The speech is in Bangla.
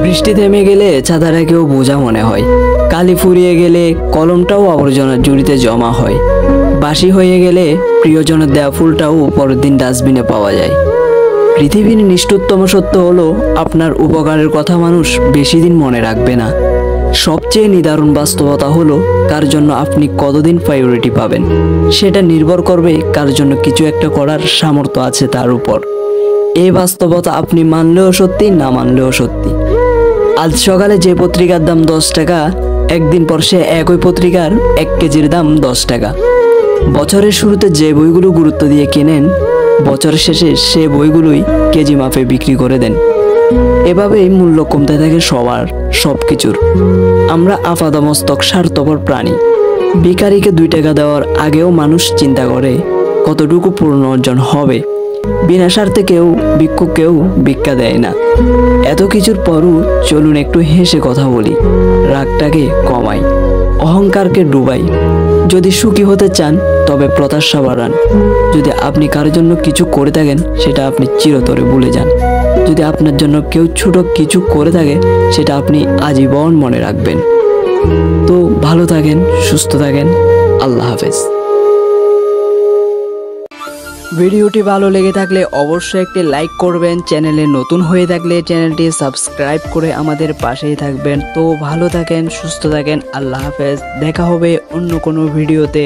বৃষ্টি থেমে গেলে ছাতাটাকেও বোঝা মনে হয়। কালি ফুরিয়ে গেলে কলমটাও আবর্জনার ঝুড়িতে জমা হয়। বাসি হয়ে গেলে প্রিয়জনের দেওয়া ফুলটাও পরের দিন ডাস্টবিনে পাওয়া যায়। পৃথিবীর নিষ্ঠুরতম সত্য হলো আপনার উপকারের কথা মানুষ বেশি দিন মনে রাখবে না। সবচেয়ে নিদারুণ বাস্তবতা হলো কার জন্য আপনি কতদিন প্রায়োরিটি পাবেন সেটা নির্ভর করবে কার জন্য কিছু একটা করার সামর্থ্য আছে তার উপর। এই বাস্তবতা আপনি মানলেও সত্যি, না মানলেও সত্যি। আজ সকালে যে পত্রিকার দাম 10 টাকা, একদিন পর সে একই পত্রিকার 1 কেজির দাম 10 টাকা। বছরের শুরুতে যে বইগুলো গুরুত্ব দিয়ে কেনেন, বছরের শেষে সে বইগুলোই কেজি মাপে বিক্রি করে দেন। এভাবেই মূল্য কমতে থাকে সবার, সবকিছুর। আমরা আপাদমস্তক স্বার্থপর প্রাণী। ভিখারিকে 2 টাকা দেওয়ার আগেও মানুষ চিন্তা করে কতটুকু পূর্ণ অর্জন হবে। বিনা স্বার্থে কেউ ভিক্ষা দেয় না। এত কিছুর পরও চলুন একটু হেসে কথা বলি, রাগটাকে কমাই, অহংকারকে ডুবাই। যদি সুখী হতে চান তবে প্রত্যাশা বাড়ান। যদি আপনি কারোর জন্য কিছু করে থাকেন সেটা আপনি চিরতরে ভুলে যান। যদি আপনার জন্য কেউ ছোট কিছু করে থাকে সেটা আপনি আজীবন মনে রাখবেন। তো ভালো থাকেন, সুস্থ থাকেন, আল্লাহ হাফেজ। ভিডিওটি ভালো লেগে থাকলে অবশ্যই একটি লাইক করবেন। চ্যানেলে নতুন হয়ে থাকলে চ্যানেলটি সাবস্ক্রাইব করে আমাদের পাশেই থাকবেন। তো ভালো থাকেন, সুস্থ থাকেন, আল্লাহ হাফেজ। দেখা হবে অন্য কোনো ভিডিওতে।